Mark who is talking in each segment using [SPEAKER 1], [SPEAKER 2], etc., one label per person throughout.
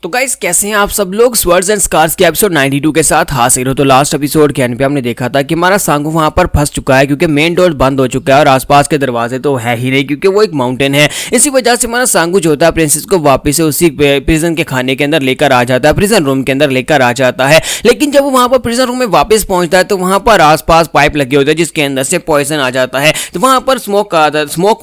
[SPEAKER 1] तो गाइस कैसे हैं आप सब लोग। स्वर्ड्स एंड स्कार्स के एपिसोड 92 के साथ हाजिर हो। तो लास्ट एपिसोड के एंड पे हमने देखा था कि हमारा सांगू वहां पर फंस चुका है क्योंकि मेन डोर बंद हो चुका है और आसपास के दरवाजे तो है ही नहीं क्योंकि वो एक माउंटेन है। इसी वजह से हमारा सांगू जो होता है प्रिंसेस को वापस से उसी प्रिजन के खाने के अंदर लेकर आ जाता है, प्रिजन रूम के अंदर लेकर आ जाता है। लेकिन जब वो वहां पर प्रिजन रूम में वापस पहुंचता है तो वहां पर आसपास पाइप लगे होते हैं जिसके अंदर से पॉइजन आ जाता है। तो वहां पर स्मोक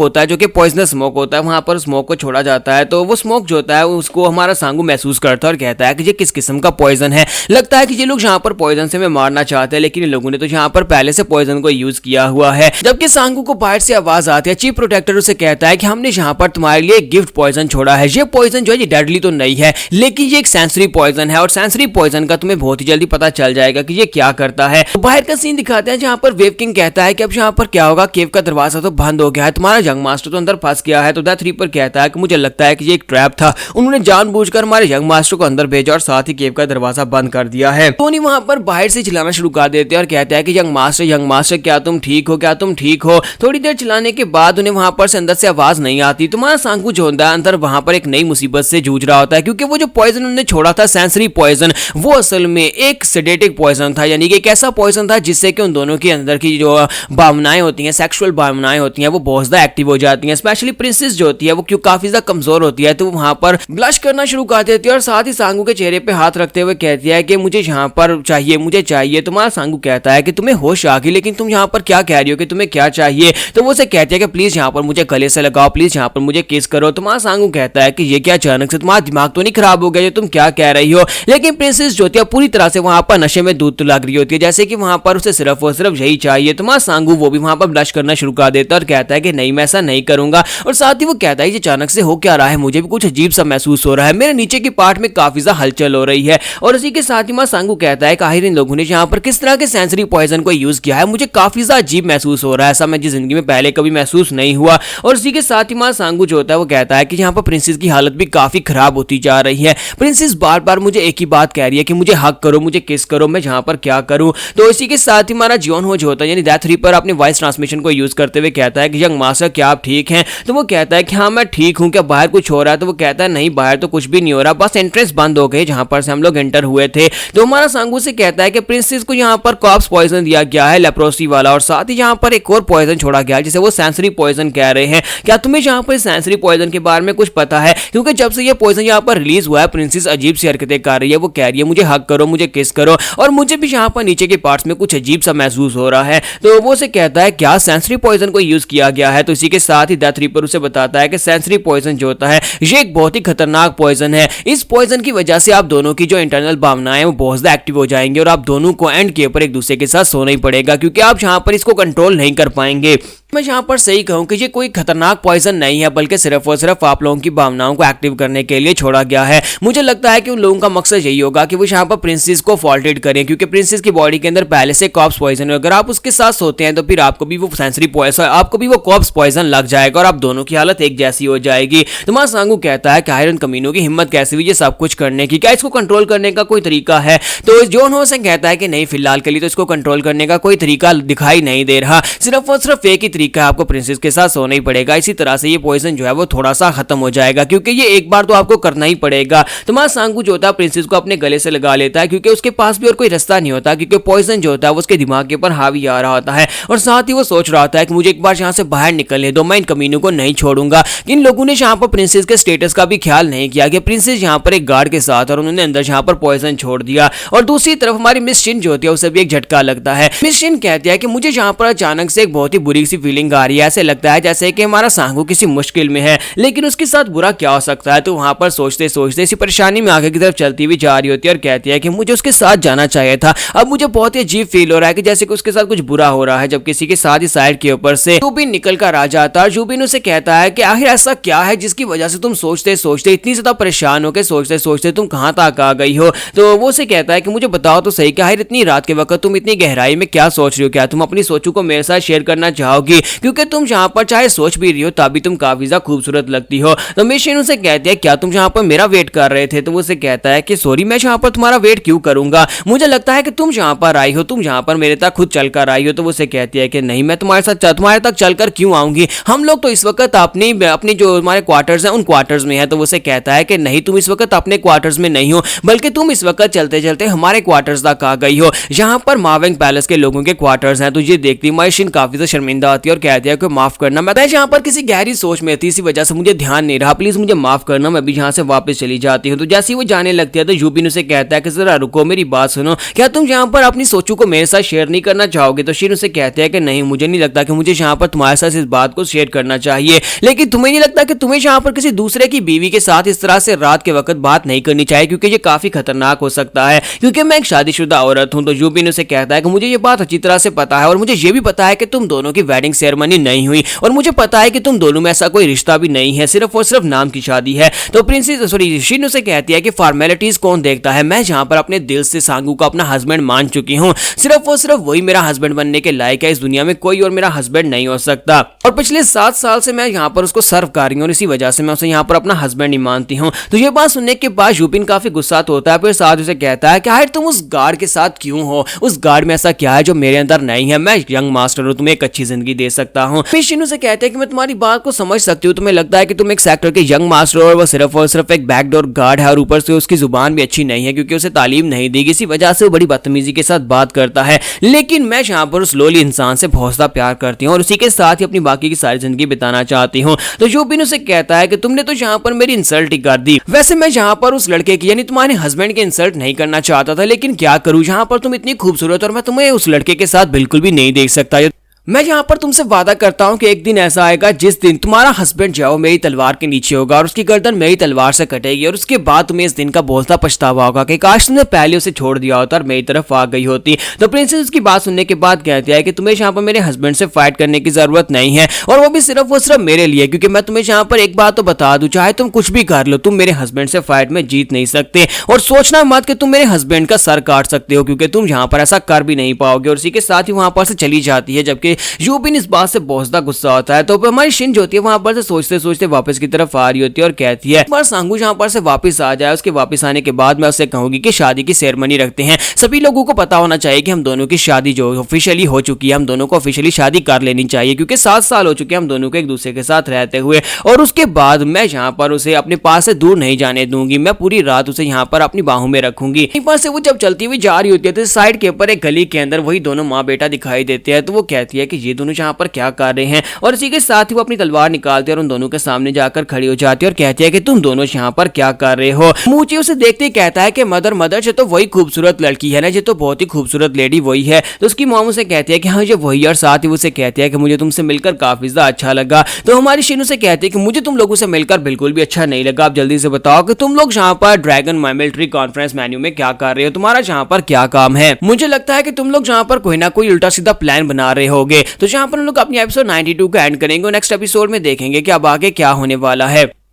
[SPEAKER 1] होता है जो कि पॉइजनस स्मोक होता है। वहां पर स्मोक को छोड़ा जाता है तो वो स्मोक जो होता है उसको हमारा सांगू महसूस करता है और कहता है कि ये किस किस्म का पॉइजन है। लगता है कि ये लोग यहाँ पर पॉइजन से हमें मारना चाहते हैं, लेकिन इन लोगों ने तो यहाँ पर पहले से पॉइजन को यूज किया हुआ है। जबकि सांगू को बाहर से आवाज आती है। चीफ प्रोटेक्टर उसे कहता है कि हमने यहाँ पर तुम्हारे लिए गिफ्ट पॉइजन छोड़ा है। ये पॉइजन जो है ये डेडली तो नहीं है, लेकिन ये एक सेंसरी पॉइजन है और सेंसरी पॉइजन का तुम्हें बहुत ही जल्दी पता चल जाएगा कि ये क्या करता है। तो बाहर का सीन दिखाते हैं जहाँ पर वेव किंग कहता है कि अब यहाँ पर क्या होगा, केव का दरवाजा तो बंद हो गया है, तुम्हारा यंग मास्टर तो अंदर फंस गया है। तो डेथ रीपर कहता है कि मुझे लगता है कि ये एक ट्रैप था, उन्होंने जानबूझकर हमारे यंग मास्टर को अंदर भेजा और साथ ही केव का दरवाजा बंद कर दिया है। टोनी वहां पर बाहर से चिल्लाना शुरू कर देते हैं और कहते हैं कि यंग मास्टर क्या तुम ठीक हो, क्या तुम ठीक हो। थोड़ी देर चिल्लाने के बाद उन्हें वहां पर से अंदर से आवाज नहीं आती। तुम्हारा सांगू जो होता है अंदर वहां पर एक नई मुसीबत से जूझ रहा होता है क्योंकि वो जो पॉइजन उन्होंने छोड़ा था सेंसरी पॉइजन, वो असल में एक सेडेटिक पॉइजन था, यानी कि एक ऐसा पॉइजन था जिससे कि उन दोनों के अंदर की जो भावनाएं होती हैं, सेक्सुअल भावनाएं होती हैं, वो बहुत ज्यादा एक्टिव हो जाती हैं। स्पेशली प्रिंसेस जो होती है वो क्यों काफी ज्यादा कमजोर होती है तो वहां पर ब्लश करना शुरू कर देती है और साथ ही सांगू के चेहरे पे हाथ रखते हुए कहती है कि मुझे यहाँ पर चाहिए, मुझे चाहिए। तुम्हारा सांगू कहता है कि तुम्हें होश आ गई, लेकिन तुम यहाँ पर क्या कह रही हो कि तुम्हें क्या चाहिए। तो वो उसे कहती है कि प्लीज यहाँ पर मुझे गले से लगाओ, प्लीज यहाँ पर मुझे किस करो। तुम्हारा सांगू कहता है कि ये क्या अचानक से, तुम्हारा दिमाग तो नहीं खराब हो गया, तुम क्या कह रही हो। लेकिन प्रिंसेस जो होती है पूरी तरह से वहां पर नशे में दूध तो लग रही होती है, जैसे कि वहां पर उसे सिर्फ और सिर्फ यही चाहिए। तुम्हारा सांगू वो भी वहां पर ब्लश करना शुरू कर देता है और कहता है कि नहीं मैं ऐसा नहीं करूंगा। और साथ ही वो कहता है कि अचानक से हो क्या रहा है, मुझे भी कुछ अजीब सा महसूस हो रहा है, मेरे नीचे की पार्ट में काफी ज्यादा हलचल हो रही है। और उसी के साथ ही मां सांगू कहता है कि आखिर इन लोगों ने यहाँ पर किस तरह के सेंसरी पॉइजन को यूज किया है, मुझे काफी ज्यादा अजीब महसूस हो रहा है, ऐसा मैं जिंदगी में पहले कभी महसूस नहीं हुआ। और उसी के साथ ही मां सांगू जो होता है वो कहता है कि यहाँ पर प्रिंसेस की हालत भी काफी खराब होती जा रही है। प्रिंसेस बार बार मुझे एक ही बात कह रही है कि मुझे हक करो, मुझे किस करो, मैं यहाँ पर क्या करूं। तो इसी के साथ ही हमारा जियोन हो जो होता है यानी डेथ रीपर अपने वॉइस ट्रांसमिशन को यूज करते हुए कहता है कि यंग मास्टर क्या आप ठीक हैं। तो वो कहता है कि हाँ मैं ठीक हूँ, क्या बाहर कुछ हो रहा है। तो वो कहता है नहीं बाहर तो कुछ भी नहीं हो रहा, बस एंट्रेंस बंद हो गई जहां पर से हम लोग एंटर हुए थे। तो हमारा सांगू से कहता है कि प्रिंसेस को यहाँ पर कॉप्स पॉइजन दिया गया है, लेप्रोसी वाला, और साथ ही यहाँ पर एक और पॉइजन छोड़ा गया है जिसे वो सेंसरी पॉइजन कह रहे हैं। क्या तुम्हें यहाँ पर सेंसरी पॉइजन के बारे में कुछ पता है, क्योंकि जब से ये पॉइजन यहाँ पर रिलीज हुआ है प्रिंसेस अजीब सी हरकतें कर रही है। वो कह रही है मुझे हक करो, मुझे किस करो, और मुझे भी यहाँ पर नीचे के पार्ट्स में कुछ अजीब सा महसूस हो रहा है। तो वो से कहता है क्या सेंसरी पॉइजन को यूज किया गया है। तो इसी के साथ ही डेथ रीपर उसे बताता है कि सेंसरी पॉइजन जो होता है ये एक बहुत ही खतरनाक पॉइजन है। इस पॉइजन की वजह से आप दोनों की जो इंटरनल भावनाएं हैं वो बहुत ज्यादा एक्टिव हो जाएंगे और आप दोनों को एंड के ऊपर एक दूसरे के साथ सोना ही पड़ेगा क्योंकि आप यहाँ पर इसको कंट्रोल नहीं कर पाएंगे। मैं यहाँ पर सही कहूँ कि ये कोई खतरनाक पॉइजन नहीं है, बल्कि सिर्फ और सिर्फ आप लोगों की भावनाओं को एक्टिव करने के लिए छोड़ा गया है। मुझे लगता है कि उन लोगों का मकसद यही होगा कि वो यहाँ पर प्रिंसेस को फॉल्टेड करें क्योंकि प्रिंसेस की बॉडी के अंदर पहले से कॉप्स पॉइजन है। अगर आप उसके साथ सोते हैं तो फिर आपको भी वो सेंसरी पॉइजन, आपको भी वो कॉप्स पॉइजन लग जाएगा और आप दोनों की हालत एक जैसी हो जाएगी। तो मां सांगू कहता है कि आयरन कमीनों की हिम्मत कैसे हुई ये सब कुछ करने की, क्या इसको कंट्रोल करने का कोई तरीका है। तो जॉन हो से कहता है कि नहीं फिलहाल के लिए तो इसको कंट्रोल करने का कोई तरीका दिखाई नहीं दे रहा, सिर्फ और सिर्फ एक ही तरीका है, आपको प्रिंसेस के साथ सोना ही पड़ेगा। इसी तरह से ये पॉइजन जो है वो थोड़ा सा खत्म हो जाएगा क्योंकि ये एक बार तो आपको करना ही पड़ेगा। तो मां सांगू जो होता है प्रिंसेस को अपने गले से लगा लेता है क्योंकि उसके पास भी और कोई रास्ता नहीं होता क्योंकि पॉइजन जो होता है वो उसके दिमाग के ऊपर हावी आ रहा होता है और साथ ही वो सोच रहा होता है कि मुझे एक बार यहाँ से बाहर निकलने दो, मैं इन कमीनों को नहीं छोड़ूंगा। इन लोगों ने यहाँ पर प्रिंसेस के स्टेटस का भी ख्याल नहीं किया कि प्रिंसेस यहाँ पर एक गार्ड के साथ और उन्होंने अंदर यहाँ पर पॉइजन छोड़ दिया। और दूसरी तरफ हमारी मिस चिन जो होती है उसे भी एक झटका लगता है। मिस चिन कहती है कि मुझे यहाँ पर अचानक से एक बहुत ही बुरी सी फीलिंग आ रही है, ऐसे लगता है जैसे कि हमारा सांगू किसी मुश्किल में है, लेकिन उसके साथ बुरा क्या हो सकता है। तो वहां पर सोचते सोचते इसी परेशानी में आगे की तरफ चलती हुई जा रही होती है और कहती है कि मुझे उसके साथ जाना चाहिए था, अब मुझे बहुत ही अजीब फील हो रहा है कि जैसे कि उसके साथ कुछ बुरा हो रहा है। जब किसी के साथ ही साइड के ऊपर से जूबिन निकल कर आ जाता है, जूबिन उसे कहता है कि आखिर ऐसा क्या है जिसकी वजह से तुम सोचते सोचते इतनी ज्यादा परेशान हो के सोचते सोचते तुम कहां तक आ गई हो। तो वो उसे कहता है कि मुझे बताओ तो सही कि आखिर इतनी रात के वक्त तुम इतनी गहराई में क्या सोच रही हो, क्या तुम अपनी सोचों को मेरे साथ शेयर करना चाहोगी। आऊंगी, क्योंकि तुम जहाँ पर चाहे सोच भी रही हो तभी तुम काफी ज्यादा खूबसूरत लगती हो। तो मिशन उसे कहती है क्या तुम जहाँ पर मेरा वेट कर रहे थे? तो वो उसे कहता है कि सॉरी, मैं जहाँ पर तुम्हारा वेट क्यों करूंगा, मुझे लगता है कि तुम जहाँ पर आई हो, तुम जहाँ पर मेरे तक खुद चलकर आई हो। तो वो उसे कहती है कि नहीं, मैं तुम्हारे तक चलकर क्यों आऊंगी, हम लोग तो इस वक्त अपनी अपनी जो हमारे क्वार्टर्स हैं उन क्वार्टर्स में है। तो वो उसे कहता है कि नहीं, तुम इस वक्त अपने क्वार्टर्स में नहीं हो, बल्कि तुम इस वक्त चलते चलते हमारे क्वार्टर्स तक आ गई हो, जहां पर मावेंग पैलेस के लोगों के क्वार्टर्स हैं। तो ये देखती माइशिन काफी ज्यादा शर्मिंदा होती है और कहती है कि माफ करना, मैं जहां पर किसी गहरी सोच में थी, इसी वजह से मुझे ध्यान नहीं रहा, प्लीज मुझे माफ करना, मैं भी यहाँ से वापस चली जाती हूँ। तो जैसे ही वो जाने लगती है तो यूबिन उसे कहता है कि जरा रुको, मेरी बात सुनो, क्या तुम यहाँ पर अपनी सोचों को मेरे साथ शेयर नहीं करना चाहोगे? तो शिन उसे कहते हैं कि नहीं, मुझे नहीं लगता कि मुझे यहाँ पर तुम्हारे साथ इस बात को शेयर करना चाहिए, लेकिन तुम्हें नहीं लगता कि तुम्हें यहाँ पर किसी दूसरे की बीवी के साथ इस तरह से रात के वक्त बात नहीं करनी चाहिए, क्योंकि ये काफी खतरनाक हो सकता है, क्योंकि मैं एक शादीशुदा औरत हूँ। तो यूबिन उसे कहता है कि मुझे ये बात अच्छी तरह से पता है और मुझे ये भी पता है कि तुम दोनों की वेडिंग सेरेमनी नहीं हुई, और मुझे पता है कि तुम दोनों में ऐसा कोई रिश्ता भी नहीं है, सिर्फ और सिर्फ नाम की शादी है। तो प्रिंसेस शिन उसे कहती है कि फॉर्मेलिटीज कौन देखता है, मैं जहाँ पर अपने दिल से सांगू को अपना हस्बैंड मान चुकी हूँ, सिर्फ और सिर्फ वही मेरा हस्बैंड बनने के लायक है, इस दुनिया में कोई और मेरा हस्बैंड नहीं हो सकता। और पिछले 7 साल से मैं यहाँ पर उसको सर्व कर रही हूँ और इसी वजह से मैं उसे यहाँ पर अपना हस्बैंड ही मानती हूँ। तो ये बात सुनने के बाद यूबिन काफी गुस्सा होता है, फिर साथ उसे कहता है कि आखिर तुम उस गार्ड के साथ क्यों हो, उस गार्ड में ऐसा क्या है जो मेरे अंदर नहीं है, मैं यंग मास्टर हूँ, तुम्हें एक अच्छी जिंदगी दे सकता हूँ। फिर शिन उसे कहते हैं कि मैं तुम्हारी बात को समझ सकती हूँ, तुम्हें लगता है कि तुम एक सेक्टर के यंग मास्टर हो और वो सिर्फ और सिर्फ एक बैकडोर गार्ड है, और ऊपर से उसकी जुबान भी अच्छी नहीं है क्योंकि उसे तालीम नहीं दी, इसी वजह से वो बड़ी बदतमीजी के साथ बात करता है। लेकिन मैं यहाँ पर उस लोली इंसान से बहुत ज्यादा प्यार करती हूँ और उसी के साथ ही अपनी बाकी की सारी जिंदगी बिताना चाहती हूँ। तो यूबिन उसे कहता है कि तुमने तो यहाँ पर मेरी इंसल्ट ही कर दी, वैसे मैं यहाँ पर उस लड़के की यानी तुम्हारे हस्बैंड की इंसल्ट नहीं करना चाहता था, लेकिन क्या करूँ, यहाँ पर तुम इतनी खूबसूरत और मैं तुम्हें उस लड़के के साथ बिल्कुल भी नहीं देख सकता। मैं यहाँ पर तुमसे वादा करता हूँ कि एक दिन ऐसा आएगा जिस दिन तुम्हारा हस्बैंड जो मेरी तलवार के नीचे होगा और उसकी गर्दन मेरी तलवार से कटेगी, और उसके बाद तुम्हें इस दिन का बहुत सा पछतावा होगा कि काश तुमने पहले उसे छोड़ दिया होता और मेरी तरफ आ गई होती। तो प्रिंसेस उसकी बात सुनने के बाद कहती है कि तुम्हें यहाँ पर मेरे हस्बैंड से फाइट करने की जरूरत नहीं है, और वो भी सिर्फ मेरे लिए, क्योंकि मैं तुम्हें यहाँ पर एक बात तो बता दूं, चाहे तुम कुछ भी कर लो, तुम मेरे हस्बैंड से फाइट में जीत नहीं सकते, और सोचना मत कि तुम मेरे हस्बैंड का सर काट सकते हो, क्योंकि तुम यहाँ पर ऐसा कर भी नहीं पाओगे। और इसी के साथ ही वहां पर से चली जाती है, जबकि यूबिन इस बात से बहुत ज्यादा गुस्सा होता है। तो हमारी शिन जो होती है वहां पर से सोचते सोचते वापस की तरफ आ रही होती है और कहती है पर सांगू जहां पर से वापस आ जाए, उसके वापस आने के बाद मैं उससे कहूंगी कि शादी की सेरेमनी रखते हैं, सभी लोगों को पता होना चाहिए कि हम दोनों की शादी जो ऑफिशियली हो चुकी है, हम दोनों को ऑफिशियली शादी कर लेनी चाहिए, क्योंकि 7 साल हो चुके हैं हम दोनों को एक दूसरे के साथ रहते हुए। और उसके बाद मैं यहाँ पर उसे अपने पास से दूर नहीं जाने दूंगी, मैं पूरी रात उसे यहाँ पर अपनी बाहों में रखूंगी। यहीं पर से वो जब चलती हुई जा रही होती है तो साइड के ऊपर एक गली के अंदर वही दोनों माँ बेटा दिखाई देते हैं। तो वो कहती है कि ये दोनों यहाँ पर क्या कर रहे हैं, और इसी के साथ ही वो अपनी तलवार निकालती है और उन दोनों के सामने जाकर खड़ी हो जाती है और कहती है कि तुम दोनों यहाँ पर क्या कर रहे हो। मूची उसे देखते ही कहता है कि मदर ये तो वही खूबसूरत लड़की है ना, ये तो बहुत ही खूबसूरत लेडी वही है। तो उसकी मॉम उसे कहती है कि हाँ ये वही, और साथ ही उसे कहती है कि मुझे तुमसे मिलकर काफी ज्यादा अच्छा लगा। तो हमारी शिनू से कहती है कि मुझे तुम लोगों से मिलकर बिल्कुल भी अच्छा नहीं लगा, आप जल्दी से बताओ कि तुम लोग यहाँ पर ड्रैगन मिलिट्री कॉन्फ्रेंस मेन्यू में क्या कर रहे हो, तुम्हारा यहाँ पर क्या काम है। मुझे लगता है कि तुम लोग यहाँ पर कोई ना कोई उल्टा सीधा प्लान बना रहे होगे। तो यहाँ पर हम लोग अपनी एपिसोड 92 को एंड करेंगे और नेक्स्ट एपिसोड में देखेंगे कि अब आगे क्या होने वाला है।